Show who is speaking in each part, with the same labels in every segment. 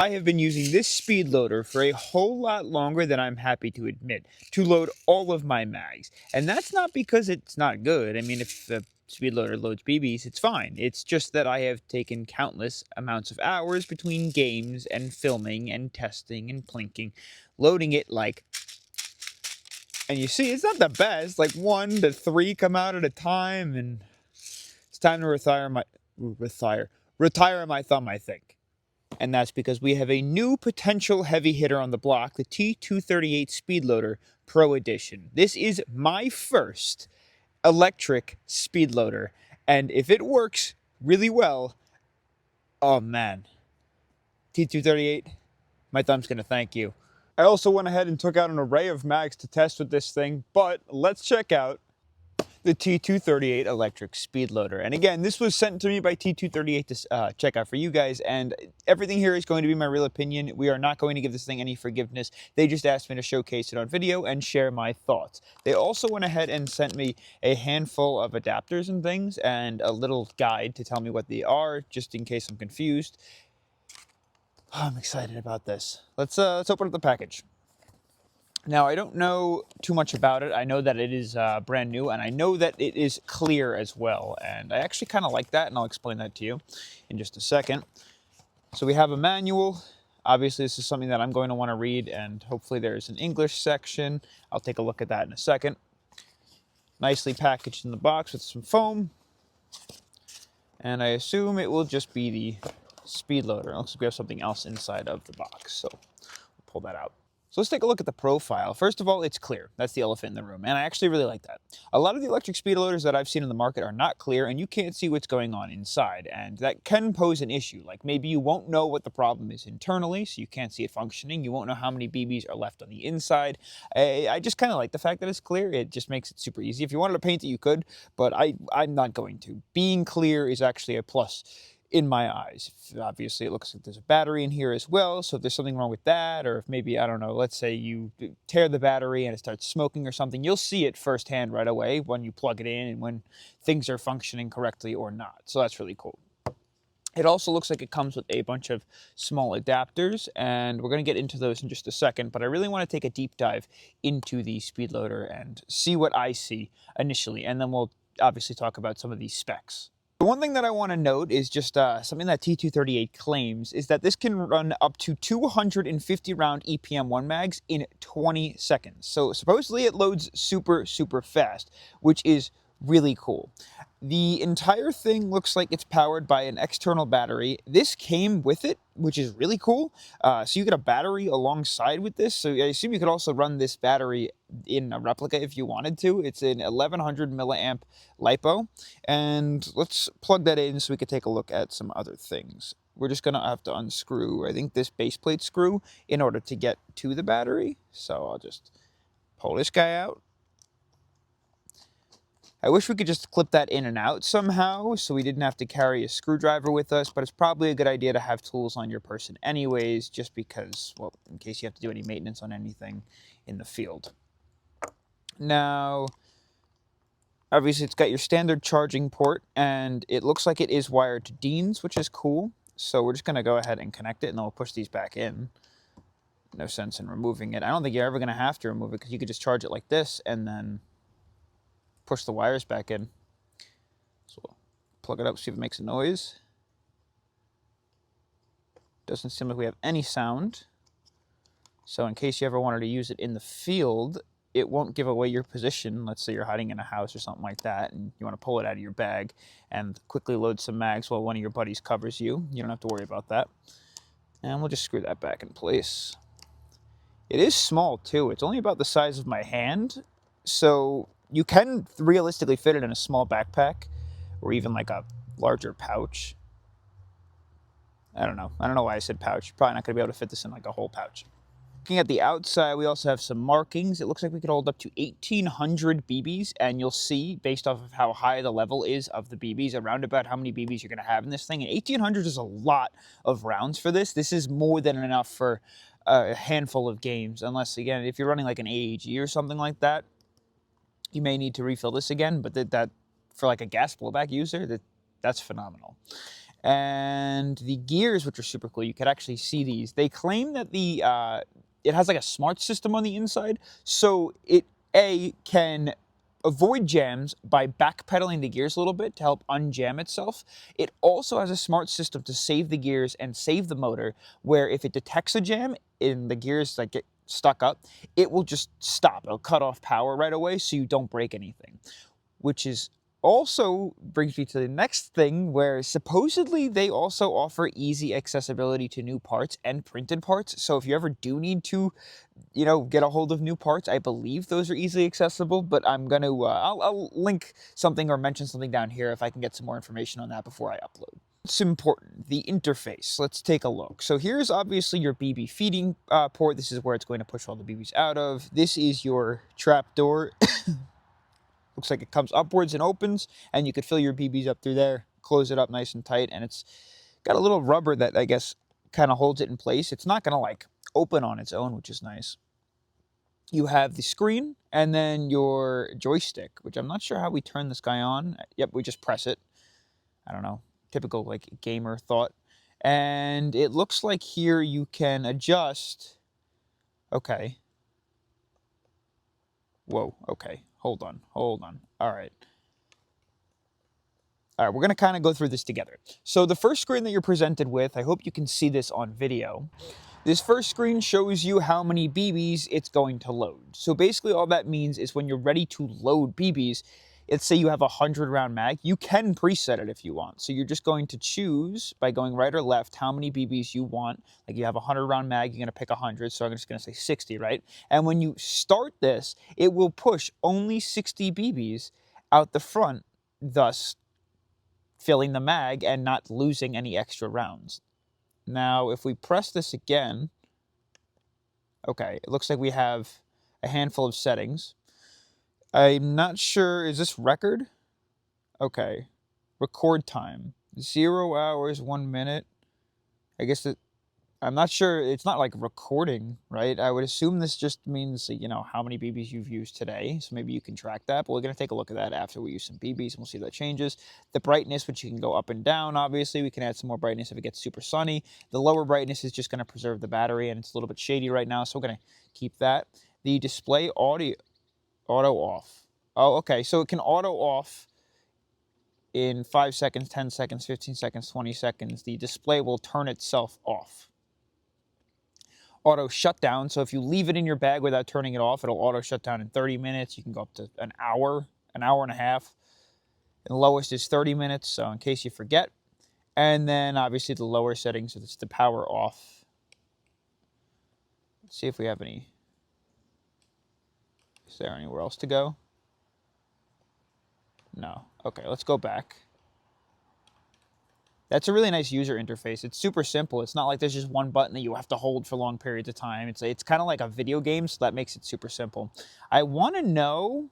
Speaker 1: I have been using this speed loader for a whole lot longer than I'm happy to admit to load all of my mags. And that's not because it's not good. I mean, if the speed loader loads BBs, it's fine. It's just that I have taken countless amounts of hours between games and filming and testing and plinking, loading it like... And you see, it's not the best. Like 1 to 3 come out at a time, and it's time to retire my thumb, I think. And that's because we have a new potential heavy hitter on the block, the T238 Speed Loader Pro Edition. This is my first electric speed loader, and if it works really well, oh man, T238, my thumb's gonna thank you. I also went ahead and took out an array of mags to test with this thing, but let's check out the T238 electric speed loader. And again, this was sent to me by T238 to check out for you guys, and everything here is going to be my real opinion. We are not going to give this thing any forgiveness. They just asked me to showcase it on video and share my thoughts. They also went ahead and sent me a handful of adapters and things and a little guide to tell me what they are, just in case I'm confused. Oh, I'm excited about this. Let's open up the package. Now, I don't know too much about it. I know that it is brand new, and I know that it is clear as well. And I actually kind of like that, and I'll explain that to you in just a second. So we have a manual. Obviously, this is something that I'm going to want to read, and hopefully there's an English section. I'll take a look at that in a second. Nicely packaged in the box with some foam. And I assume it will just be the speed loader. It looks like we have something else inside of the box, so we'll pull that out. So let's take a look at the profile. First of all, it's clear. That's the elephant in the room, and I actually really like that. A lot of the electric speed loaders that I've seen in the market are not clear, and you can't see what's going on inside, and that can pose an issue. Like maybe you won't know what the problem is internally, so you can't see it functioning. You won't know how many BBs are left on the inside. I just kind of like the fact that it's clear. It just makes it super easy. If you wanted to paint it, you could, but I'm not going to. Being clear is actually a plus in my eyes. Obviously, it looks like there's a battery in here as well, so if there's something wrong with that, or if maybe, I don't know, let's say you tear the battery and it starts smoking or something, you'll see it firsthand right away when you plug it in and when things are functioning correctly or not. So that's really cool. It also looks like it comes with a bunch of small adapters, and we're going to get into those in just a second, but I really want to take a deep dive into the speed loader and see what I see initially, and then we'll obviously talk about some of these specs. The one thing that I want to note is just something that T238 claims is that this can run up to 250 round EPM1 mags in 20 seconds. So supposedly it loads super, super fast, which is really cool. The entire thing looks like it's powered by an external battery. This came with it, which is really cool. So you get a battery alongside with this. So I assume you could also run this battery in a replica if you wanted to. It's an 1100 milliamp LiPo. And let's plug that in so we could take a look at some other things. We're just going to have to unscrew, I think, this base plate screw in order to get to the battery. So I'll just pull this guy out. I wish we could just clip that in and out somehow so we didn't have to carry a screwdriver with us, but it's probably a good idea to have tools on your person anyways, just because, well, in case you have to do any maintenance on anything in the field. Now, obviously it's got your standard charging port, and it looks like it is wired to Dean's, which is cool. So we're just going to go ahead and connect it, and then we'll push these back in. No sense in removing it. I don't think you're ever going to have to remove it, because you could just charge it like this, and then push the wires back in. So we'll plug it up, see if it makes a noise. Doesn't seem like we have any sound. So in case you ever wanted to use it in the field, it won't give away your position. Let's say you're hiding in a house or something like that, and you want to pull it out of your bag and quickly load some mags while one of your buddies covers you. You don't have to worry about that. And we'll just screw that back in place. It is small too. It's only about the size of my hand. So you can realistically fit it in a small backpack or even like a larger pouch. I don't know why I said pouch. You're probably not going to be able to fit this in like a whole pouch. Looking at the outside, we also have some markings. It looks like we could hold up to 1,800 BBs, and you'll see, based off of how high the level is of the BBs, around about how many BBs you're going to have in this thing. And 1,800 is a lot of rounds for this. This is more than enough for a handful of games, unless, again, if you're running like an AEG or something like that, you may need to refill this again, but that for like a gas blowback user, that's phenomenal. And the gears, which are super cool, you could actually see these. They claim that it has like a smart system on the inside, so it can avoid jams by backpedaling the gears a little bit to help unjam itself. It also has a smart system to save the gears and save the motor, where if it detects a jam and the gears like get stuck up, it will just stop. It'll cut off power right away so you don't break anything, which is also brings me to the next thing, where supposedly they also offer easy accessibility to new parts and printed parts. So if you ever do need to, get a hold of new parts, I believe those are easily accessible. But I'm going to, I'll link something or mention something down here if I can get some more information on that before I upload. It's important, the interface. Let's take a look. So here's obviously your BB feeding port. This is where it's going to push all the BBs out of. This is your trap door. Looks like it comes upwards and opens, and you could fill your BBs up through there, close it up nice and tight, and it's got a little rubber that I guess kind of holds it in place. It's not going to like open on its own, which is nice. You have the screen and then your joystick, which I'm not sure how we turn this guy on. Yep, we just press it. I don't know, typical like gamer thought. And it looks like here you can adjust. Okay. Whoa, okay. Hold on. All right. All right, we're going to kind of go through this together. So the first screen that you're presented with, I hope you can see this on video. This first screen shows you how many BBs it's going to load. So basically all that means is when you're ready to load BBs, let's say you have a 100-round mag, you can preset it if you want. So you're just going to choose by going right or left how many BBs you want. Like you have a 100-round mag, you're going to pick 100, so I'm just going to say 60, right? And when you start this, it will push only 60 BBs out the front, thus filling the mag and not losing any extra rounds. Now, if we press this again, okay, it looks like we have a handful of settings. I'm not sure, is this record? Okay, record time, 0 hours, 1 minute. I guess I'm not sure, it's not like recording, right? I would assume this just means, how many BBs you've used today. So maybe you can track that, but we're going to take a look at that after we use some BBs and we'll see if that changes. The brightness, which you can go up and down, obviously. We can add some more brightness if it gets super sunny. The lower brightness is just going to preserve the battery, and it's a little bit shady right now, so we're going to keep that. The display auto off. Oh, okay, so it can auto off in 5 seconds, 10 seconds, 15 seconds, 20 seconds. The display will turn itself off. Auto shutdown, so if you leave it in your bag without turning it off, it'll auto shut down in 30 minutes. You can go up to an hour and a half. And the lowest is 30 minutes, so in case you forget. And then obviously the lower settings, it's the power off. Let's see if we have any. Is there anywhere else to go? No. Okay, let's go back. That's a really nice user interface. It's super simple. It's not like there's just one button that you have to hold for long periods of time. It's kind of like a video game, so that makes it super simple. I want to know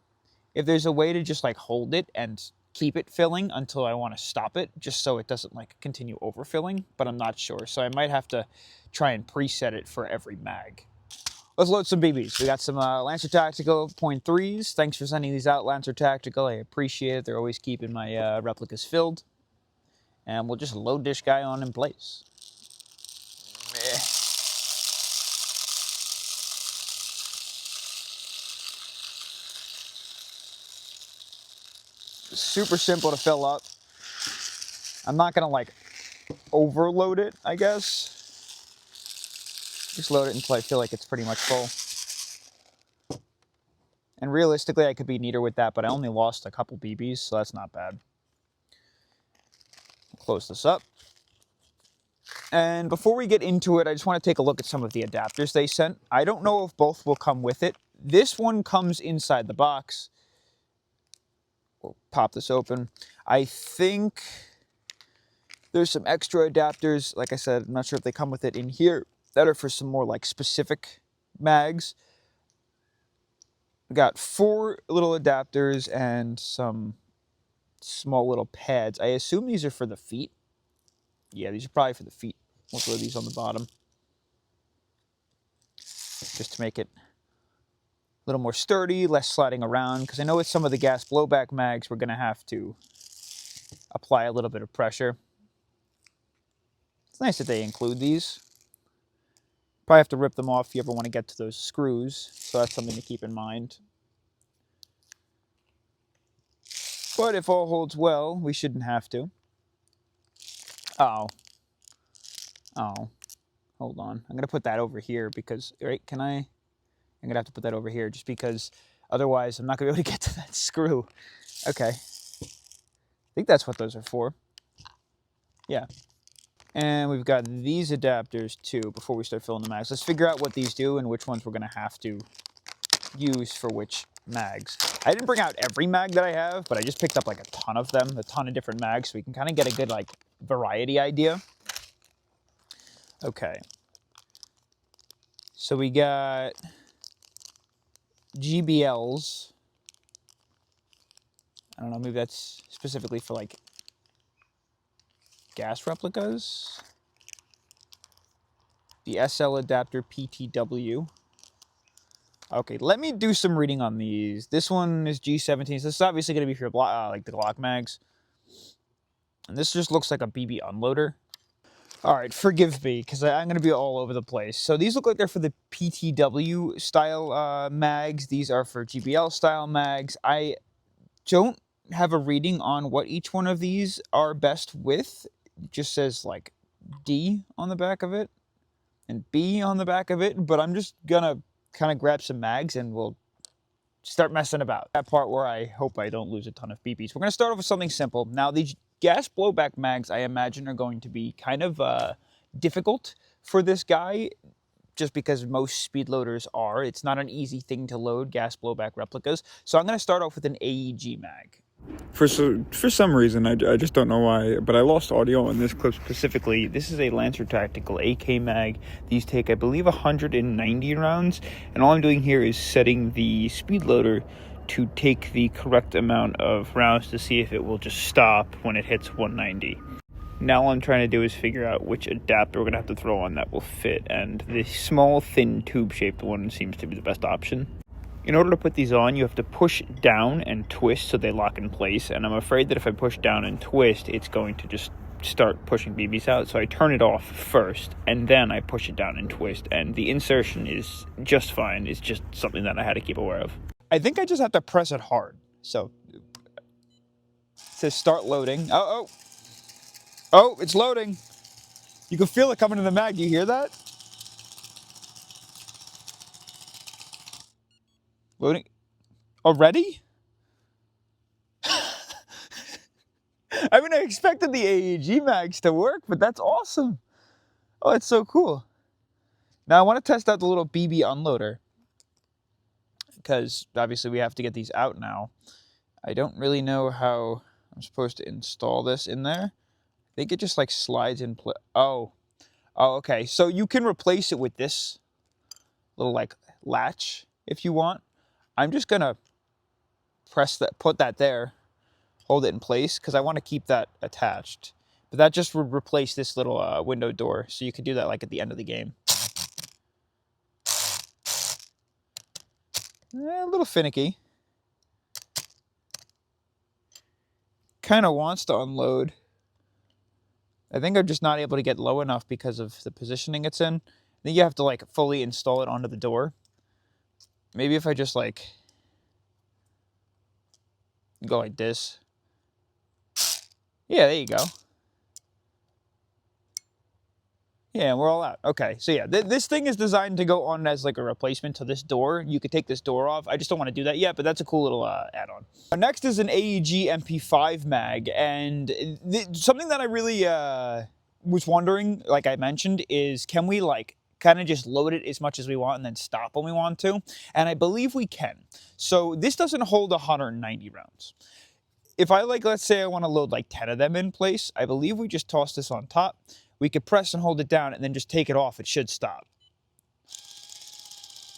Speaker 1: if there's a way to just like hold it and keep it filling until I want to stop it, just so it doesn't like continue overfilling, but I'm not sure. So I might have to try and preset it for every mag. Let's load some BBs. We got some Lancer Tactical .3s. Thanks for sending these out, Lancer Tactical. I appreciate it. They're always keeping my replicas filled. And we'll just load this guy on in place. Super simple to fill up. I'm not gonna like overload it, I guess. Just load it until I feel like it's pretty much full. And realistically, I could be neater with that, but I only lost a couple BBs, so that's not bad. Close this up. And before we get into it, I just want to take a look at some of the adapters they sent. I don't know if both will come with it. This one comes inside the box. We'll pop this open. I think there's some extra adapters. Like I said, I'm not sure if they come with it in here, that are for some more like specific mags. We got 4 little adapters and some small little pads. I assume these are for the feet. Yeah, these are probably for the feet. We'll throw these on the bottom, just to make it a little more sturdy, less sliding around, because I know with some of the gas blowback mags, we're going to have to apply a little bit of pressure. It's nice that they include these. Probably have to rip them off if you ever want to get to those screws, so that's something to keep in mind. But if all holds well, we shouldn't have to. Oh. Oh. Hold on. I'm going to put that over here because, right, I'm going to have to put that over here just because otherwise I'm not going to be able to get to that screw. Okay. I think that's what those are for. Yeah. And we've got these adapters too before we start filling the mags. Let's figure out what these do and which ones we're going to have to use for which mags. I didn't bring out every mag that I have, but I just picked up like a ton of them, a ton of different mags, so we can kind of get a good like variety idea. Okay. So we got GBLs. I don't know, maybe that's specifically for like gas replicas. The SL adapter PTW. Okay, let me do some reading on these. This one is G17. So this is obviously going to be for your like the Glock mags. And this just looks like a BB unloader. All right, forgive me, because I'm going to be all over the place. So these look like they're for the PTW style mags. These are for GBL style mags. I don't have a reading on what each one of these are best with. It just says like D on the back of it and B on the back of it. But I'm just going to kind of grab some mags and we'll start messing about. That part where I hope I don't lose a ton of BBs. We're going to start off with something simple. Now, these gas blowback mags, I imagine, are going to be kind of difficult for this guy, just because most speed loaders are. It's not an easy thing to load, gas blowback replicas. So I'm going to start off with an AEG mag. For some reason, I just don't know why, but I lost audio on this clip specifically. This is a Lancer Tactical AK mag. These take, I believe, 190 rounds, and all I'm doing here is setting the speed loader to take the correct amount of rounds to see if it will just stop when it hits 190. Now all I'm trying to do is figure out which adapter we're going to have to throw on that will fit, and the small, thin, tube-shaped one seems to be the best option. In order to put these on, you have to push down and twist so they lock in place, and I'm afraid that if I push down and twist, it's going to just start pushing BBs out, so I turn it off first, and then I push it down and twist, and the insertion is just fine. It's just something that I had to keep aware of. I think I just have to press it hard. So, it says start loading. Oh, it's loading. You can feel it coming to the mag. Do you hear that? Loading. Already? I mean, I expected the AEG mags to work, but that's awesome. Oh, it's so cool. Now I want to test out the little BB unloader, because obviously we have to get these out now. I don't really know how I'm supposed to install this in there. I think it just like slides in place. Oh, okay. So you can replace it with this little like latch if you want. I'm just gonna put that there, hold it in place, because I want to keep that attached. But that just would replace this little window door, so you could do that like at the end of the game. A little finicky. Kind of wants to unload. I think I'm just not able to get low enough because of the positioning it's in. I think you have to like fully install it onto the door. Maybe if I just like go like this. Yeah, there you go. Yeah, we're all out. Okay, so yeah, this thing is designed to go on as like a replacement to this door. You could take this door off. I just don't want to do that yet, but that's a cool little add-on. Next is an AEG MP5 mag, and something that I really was wondering, like I mentioned, is can we like kind of just load it as much as we want and then stop when we want to? And I believe we can. So this doesn't hold 190 rounds. If I like, let's say I want to load like 10 of them in place, I believe we just toss this on top. We could press and hold it down and then just take it off. It should stop.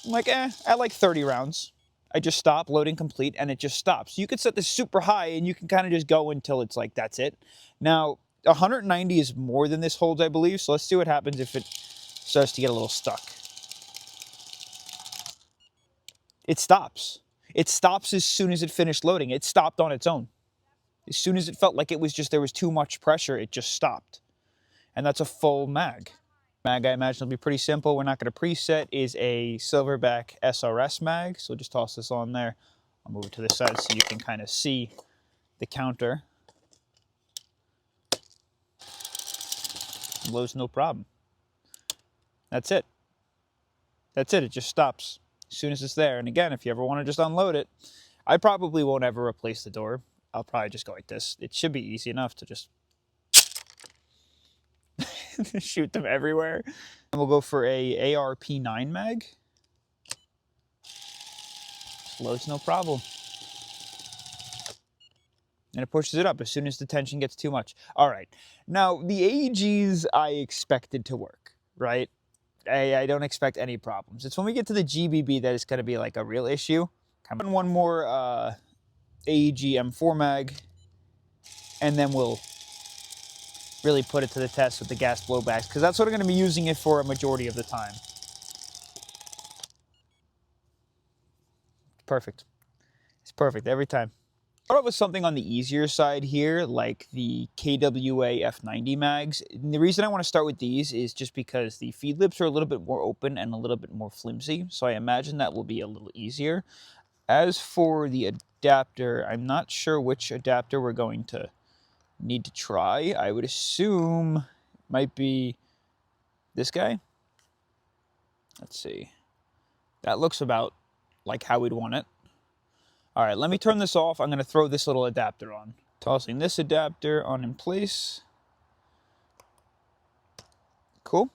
Speaker 1: I'm like, at like 30 rounds, I just stop, loading complete, and it just stops. You could set this super high and you can kind of just go until it's like, that's it. Now, 190 is more than this holds, I believe. So let's see what happens if it starts to get a little stuck. It stops. It stops as soon as it finished loading. It stopped on its own. As soon as it felt like it was just, there was too much pressure, it just stopped. and that's a full mag. Mag, I imagine, will be pretty simple. We're not going to preset. Is a silverback SRS mag, so just toss this on there. I'll move it to the side so you can kind of see the counter. Loads no problem. That's it. That's it. It just stops as soon as it's there. And again, if you ever want to just unload it, I probably won't ever replace the door. I'll probably just go like this. It should be easy enough to just shoot them everywhere. And we'll go for a ARP9 mag. Just loads no problem. And it pushes it up as soon as the tension gets too much. All right. Now, the AEGs I expected to work, right? I don't expect any problems. It's when we get to the GBB that it's going to be like a real issue. Come on, one more AEG M4 mag, and then we'll really put it to the test with the gas blowbacks, because that's what I'm going to be using it for a majority of the time. Perfect. It's perfect every time. Start off with something on the easier side here, like the KWA F90 mags. And the reason I want to start with these is just because the feed lips are a little bit more open and a little bit more flimsy, so I imagine that will be a little easier. As for the adapter, I'm not sure which adapter we're going to need to try. I would assume it might be this guy. Let's see. That looks about like how we'd want it. All right, let me turn this off. I'm going to throw this little adapter on. Tossing this adapter on in place. Cool.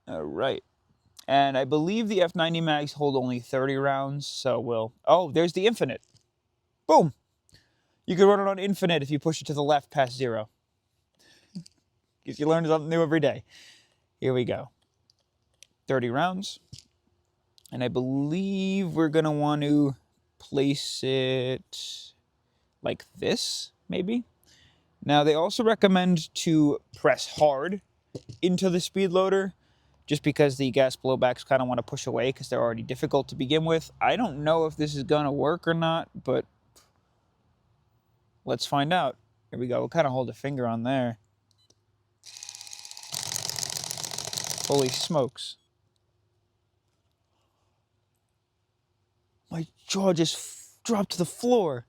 Speaker 1: All right. And I believe the F90 mags hold only 30 rounds, so we'll... Oh, there's the infinite. Boom. You can run it on infinite if you push it to the left past 0. Because you learn something new every day. Here we go. 30 rounds. And I believe we're going to want to place it like this, maybe. Now, they also recommend to press hard into the speed loader, just because the gas blowbacks kind of want to push away because they're already difficult to begin with. I don't know if this is going to work or not, but let's find out. Here we go. We'll kind of hold a finger on there. Holy smokes. My jaw just dropped to the floor.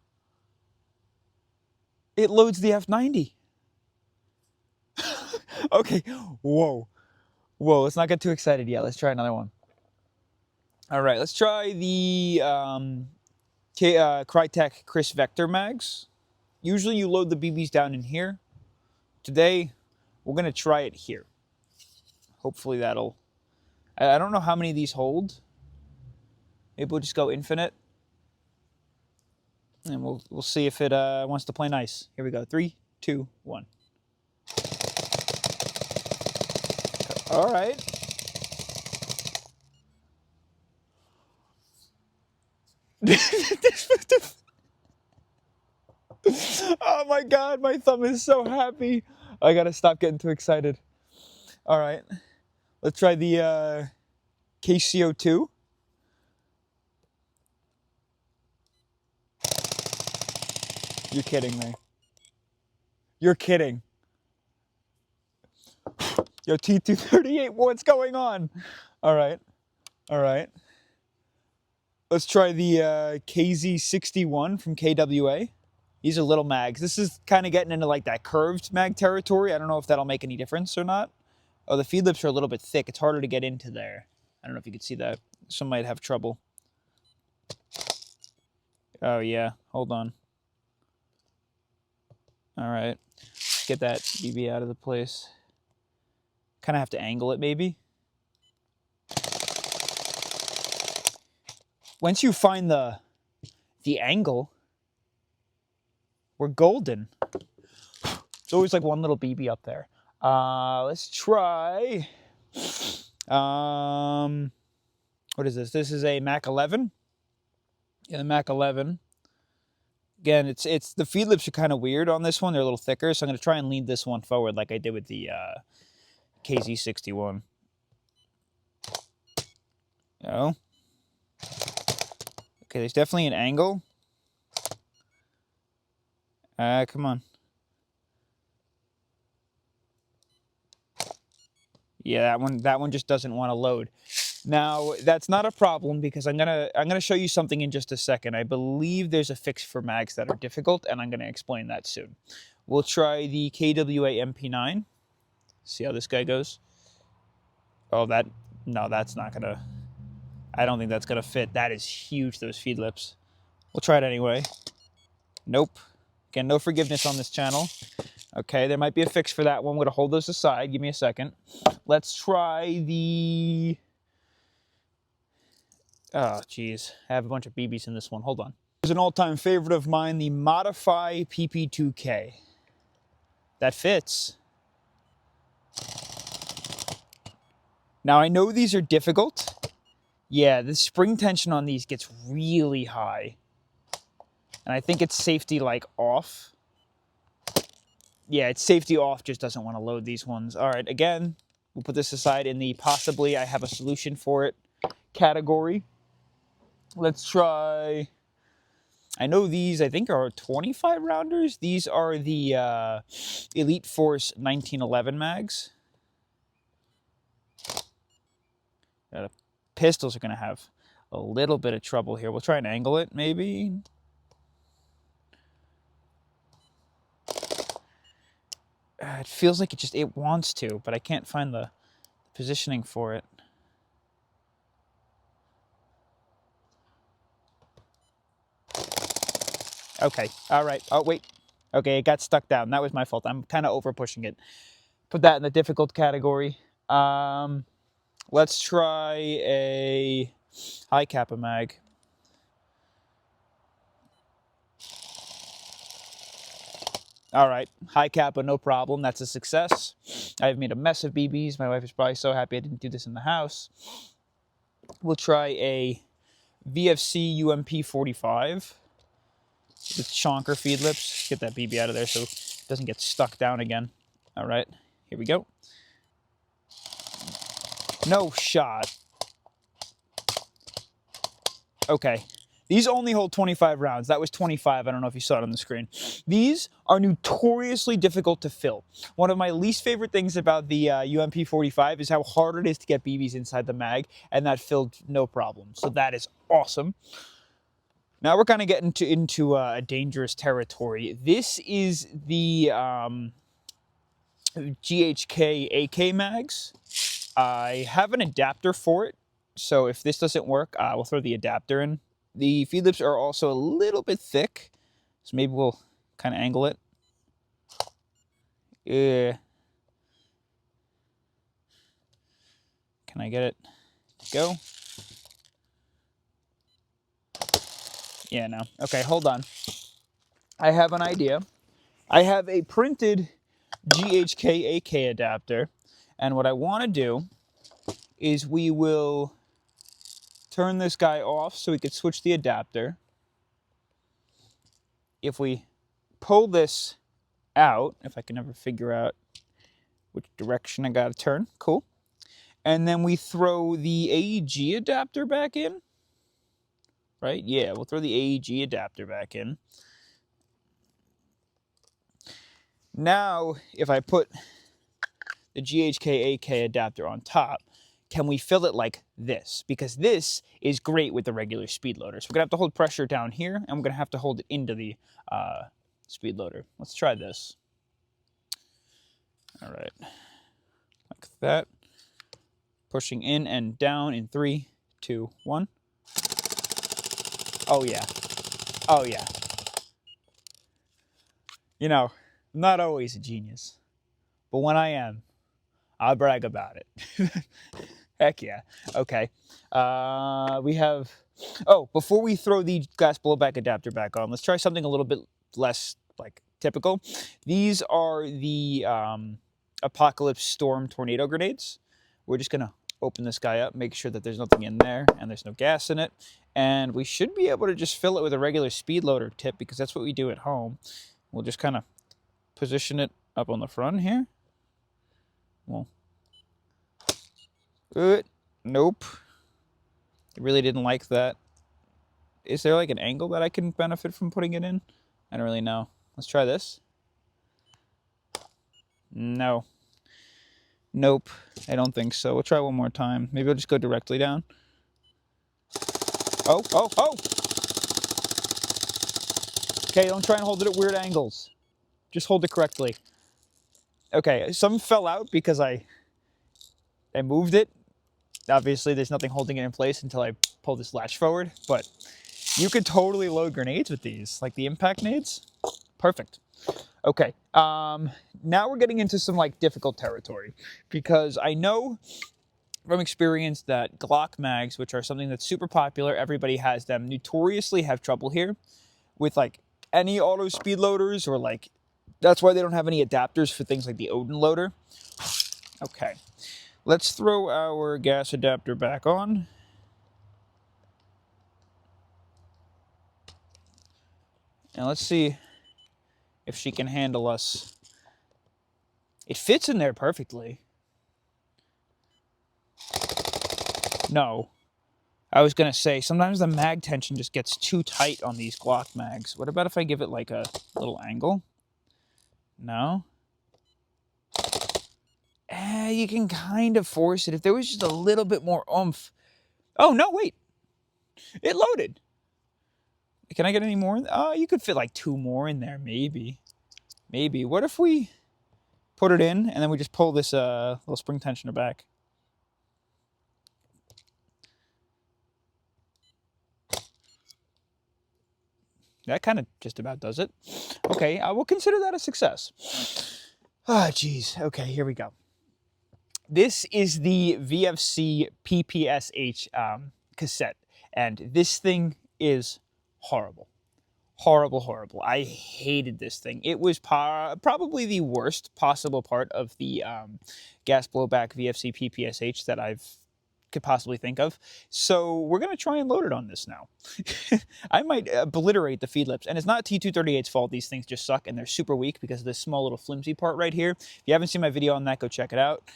Speaker 1: It loads the F90. Okay, whoa. Whoa, let's not get too excited yet. Let's try another one. All right, let's try the Crytek Chris Vector mags. Usually you load the BBs down in here. Today, we're going to try it here. Hopefully that'll... I don't know how many of these hold. Maybe we'll just go infinite. And we'll see if it wants to play nice. Here we go. 3, 2, 1. All right. Oh my God, my thumb is so happy. I gotta stop getting too excited. All right. Let's try the KCO2. You're kidding me. You're kidding. Yo, T238, what's going on? All right. All right. Let's try the KZ61 from KWA. These are little mags. This is kind of getting into like that curved mag territory. I don't know if that'll make any difference or not. Oh, the feed lips are a little bit thick. It's harder to get into there. I don't know if you can see that. Some might have trouble. Oh, yeah. Hold on. All right. Let's get that BB out of the place. Kind of have to angle it, maybe. Once you find the angle, we're golden. It's always like one little BB up there. Let's try... what is this? This is a Mac 11. Yeah, the Mac 11. Again, it's the feed lips are kind of weird on this one. They're a little thicker, so I'm going to try and lean this one forward like I did with the KZ61. No. Okay, there's definitely an angle. Come on. Yeah, that one just doesn't want to load. Now, that's not a problem because I'm gonna show you something in just a second. I believe there's a fix for mags that are difficult, and I'm gonna explain that soon. We'll try the KWA MP9. See how this guy goes. Oh, no, that's not gonna. I don't think that's gonna fit. That is huge. Those feed lips. We'll try it anyway. Nope. Again, no forgiveness on this channel. Okay, there might be a fix for that one. I'm gonna hold those aside. Give me a second. Let's try the. Oh, geez. I have a bunch of BBs in this one. Hold on. There's an all-time favorite of mine, the Modify PP2K. That fits. Now, I know these are difficult. Yeah, the spring tension on these gets really high. And I think it's safety, like, off. Yeah, it's safety off, just doesn't want to load these ones. All right, again, we'll put this aside in the possibly I have a solution for it category. Let's try, I know these, I think, are 25 rounders. These are the Elite Force 1911 mags. The pistols are going to have a little bit of trouble here. We'll try and angle it, maybe. It feels like it wants to, but I can't find the positioning for it. Okay, all right. Oh, wait. Okay, it got stuck down. That was my fault. I'm kind of over pushing it. Put that in the difficult category. Let's try a high kappa mag. All right, high kappa, no problem. That's a success. I've made a mess of BBs. My wife is probably so happy I didn't do this in the house. We'll try a VFC UMP 45 with chonker feed lips. Get that BB out of there so it doesn't get stuck down again. All right, here we go. No shot. Okay. These only hold 25 rounds. That was 25. I don't know if you saw it on the screen. These are notoriously difficult to fill. One of my least favorite things about the UMP 45 is how hard it is to get BBs inside the mag, and that filled no problem. So that is awesome. Now we're kind of getting into a dangerous territory. This is the GHK AK mags. I have an adapter for it, so if this doesn't work, we'll throw the adapter in. The feed lips are also a little bit thick, so maybe we'll kind of angle it. Can I get it to go? Yeah, no. Okay, hold on. I have an idea. I have a printed GHK AK adapter, and what I want to do is we will turn this guy off so we could switch the adapter. If we pull this out, if I can ever figure out which direction I gotta turn, cool. And then we throw the AEG adapter back in, right? Yeah, we'll throw the AEG adapter back in. Now, if I put the GHK AK adapter on top, can we fill it like this? Because this is great with the regular speed loader. So we're gonna have to hold pressure down here, and we're gonna have to hold it into the speed loader. Let's try this. All right, like that. Pushing in and down in 3, 2, 1. Oh yeah, oh yeah. You know, I'm not always a genius, but when I am, I'll brag about it. Heck yeah. Okay. We have, oh, before we throw the glass blowback adapter back on, let's try something a little bit less, like, typical. These are the Apocalypse Storm tornado grenades. We're just going to open this guy up, make sure that there's nothing in there and there's no gas in it. And we should be able to just fill it with a regular speed loader tip because that's what we do at home. We'll just kind of position it up on the front here. Well, nope. I really didn't like that. Is there like an angle that I can benefit from putting it in? I don't really know. Let's try this. No. Nope, I don't think so. We'll try one more time. Maybe I'll just go directly down. Oh, oh, oh! Okay, don't try and hold it at weird angles. Just hold it correctly. Okay, some fell out because I moved it. Obviously, there's nothing holding it in place until I pull this latch forward, but you could totally load grenades with these, like the impact nades. Perfect. Okay, now we're getting into some like difficult territory because I know from experience that Glock mags, which are something that's super popular, everybody has them, notoriously have trouble here with like any auto speed loaders, or like that's why they don't have any adapters for things like the Odin loader. Okay, let's throw our gas adapter back on. And let's see if she can handle us. It fits in there perfectly. No. I was going to say, sometimes the mag tension just gets too tight on these Glock mags. What about if I give it like a little angle? No? You can kind of force it. If there was just a little bit more oomph. Oh, no, wait. It loaded. Can I get any more? You could fit like 2 more in there, maybe. Maybe. What if we put it in and then we just pull this little spring tensioner back? That kind of just about does it. Okay, I will consider that a success. Ah, geez. Okay, here we go. This is the VFC PPSH cassette, and this thing is horrible. Horrible, horrible. I hated this thing. It was probably the worst possible part of the gas blowback VFC PPSH that I've could possibly think of. So we're going to try and load it on this now. I might obliterate the feed lips. And it's not T238's fault. These things just suck and they're super weak because of this small little flimsy part right here. If you haven't seen my video on that, go check it out.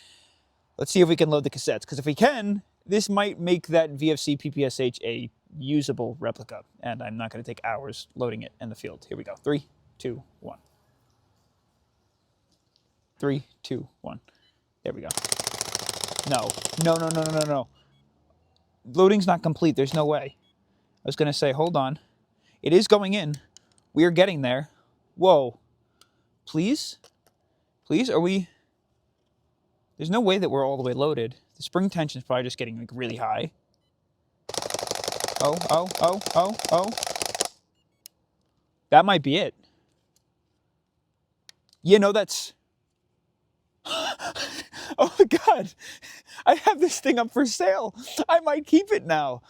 Speaker 1: Let's see if we can load the cassettes, because if we can, this might make that VFC PPSH a usable replica. And I'm not going to take hours loading it in the field. Here we go. 3, 2, 1. 3, 2, 1. There we go. No. No, no, no, no, no, no. Loading's not complete. There's no way. I was going to say, hold on. It is going in. We are getting there. Whoa. Please? Please? Are we... There's no way that we're all the way loaded. The spring tension is probably just getting like really high. Oh, oh, oh, oh, oh. That might be it. You know, that's... Oh, God. I have this thing up for sale. I might keep it now.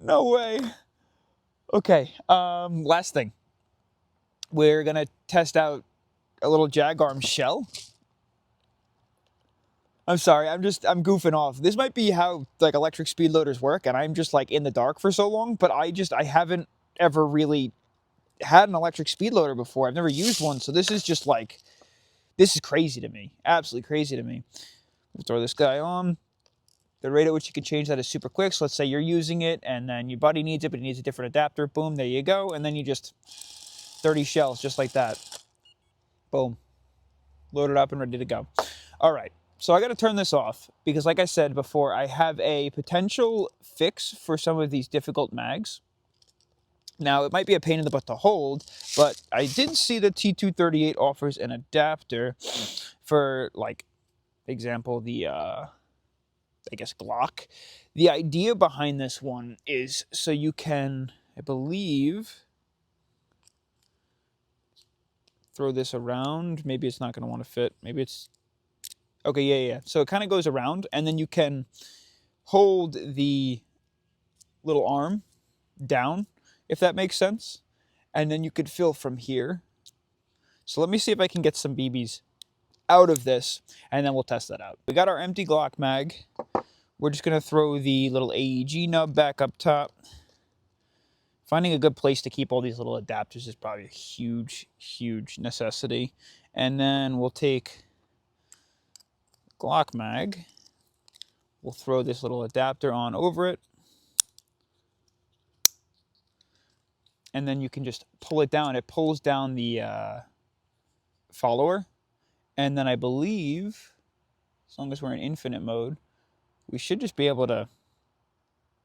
Speaker 1: No way. Okay, last thing. We're going to test out a little Jagarm shell. I'm sorry, I'm goofing off. This might be how like electric speed loaders work, and I'm just like in the dark for so long, but I haven't ever really had an electric speed loader before. I've never used one, so this is just like, this is crazy to me. Absolutely crazy to me. We'll throw this guy on. The rate at which you can change that is super quick. So let's say you're using it, and then your buddy needs it, but he needs a different adapter. Boom, there you go. And then you just 30 shells, just like that. Boom. Load it up and ready to go. All right. So I got to turn this off because, like I said before, I have a potential fix for some of these difficult mags. Now, it might be a pain in the butt to hold, but I did see that T238 offers an adapter for, like, example, the, I guess, Glock. The idea behind this one is so you can, I believe, throw this around. Maybe it's not going to want to fit. Maybe it's... Okay, yeah. So it kind of goes around, and then you can hold the little arm down, if that makes sense. And then you could fill from here. So let me see if I can get some BBs out of this, and then we'll test that out. We got our empty Glock mag. We're just going to throw the little AEG nub back up top. Finding a good place to keep all these little adapters is probably a huge, huge necessity. And then we'll take Glock mag. We'll throw this little adapter on over it. And then you can just pull it down. It pulls down the follower. And then I believe, as long as we're in infinite mode, we should just be able to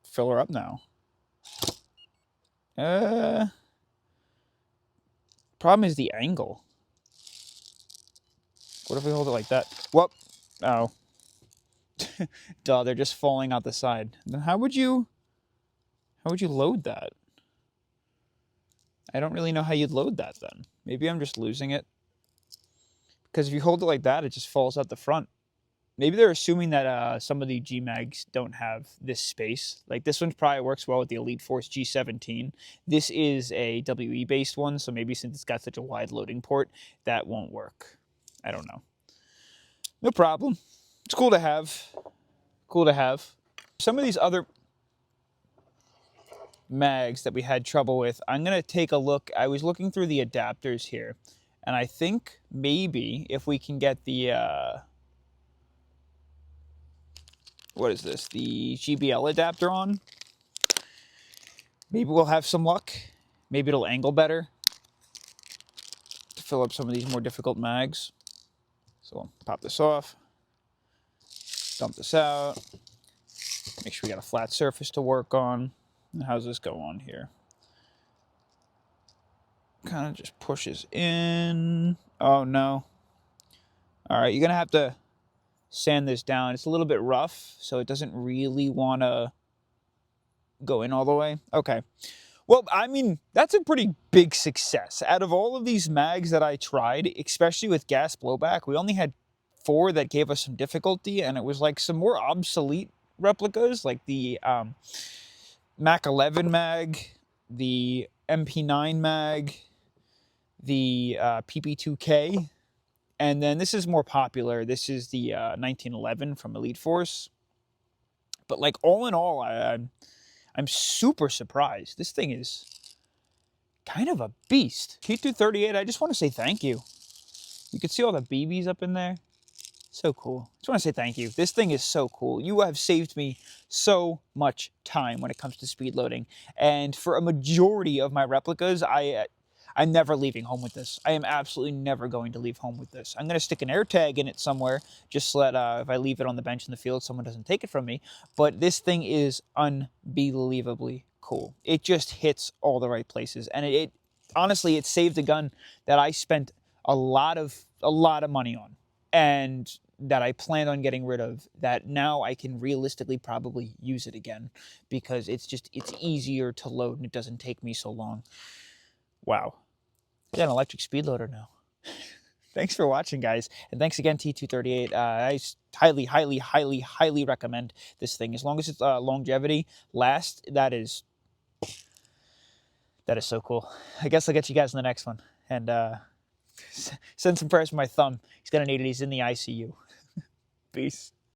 Speaker 1: fill her up now. Problem is the angle. What if we hold it like that? Whoop. Oh. Duh, they're just falling out the side. Then how would you load that? I don't really know how you'd load that then. Maybe I'm just losing it. Because if you hold it like that, it just falls out the front. Maybe they're assuming that some of the G Mags don't have this space. Like this one probably works well with the Elite Force G17. This is a WE based one, so maybe since it's got such a wide loading port, that won't work. I don't know. No problem. It's cool to have. Cool to have. Some of these other mags that we had trouble with, I'm going to take a look. I was looking through the adapters here, and I think maybe if we can get the what is this? The GBL adapter on. Maybe we'll have some luck. Maybe it'll angle better to fill up some of these more difficult mags. So I'll pop this off, dump this out, make sure we got a flat surface to work on. And how's this go on here? Kind of just pushes in. Oh no. All right, you're gonna have to sand this down. It's a little bit rough, so it doesn't really want to go in all the way. Okay. Well, I mean, that's a pretty big success. Out of all of these mags that I tried, especially with gas blowback, we only had 4 that gave us some difficulty, and it was like some more obsolete replicas, like the Mac 11 mag, the MP9 mag, the PP2K, and then this is more popular. This is the 1911 from Elite Force. But like all in all, I'm super surprised. This thing is kind of a beast. T238, I just want to say thank you. You can see all the BBs up in there. So cool. Just want to say thank you. This thing is so cool. You have saved me so much time when it comes to speed loading. And for a majority of my replicas, I'm never leaving home with this. I am absolutely never going to leave home with this. I'm going to stick an air tag in it somewhere, just so that if I leave it on the bench in the field, someone doesn't take it from me. But this thing is unbelievably cool. It just hits all the right places. And it honestly, it saved a gun that I spent a lot of money on. And that I planned on getting rid of, that now I can realistically probably use it again because it's easier to load and it doesn't take me so long. Wow. I got an electric speed loader now. Thanks for watching, guys. And thanks again, T238. I highly, highly, highly, highly recommend this thing. As long as it's longevity lasts, that is so cool. I guess I'll get you guys in the next one. And send some prayers for my thumb. He's going to need it. He's in the ICU. Peace.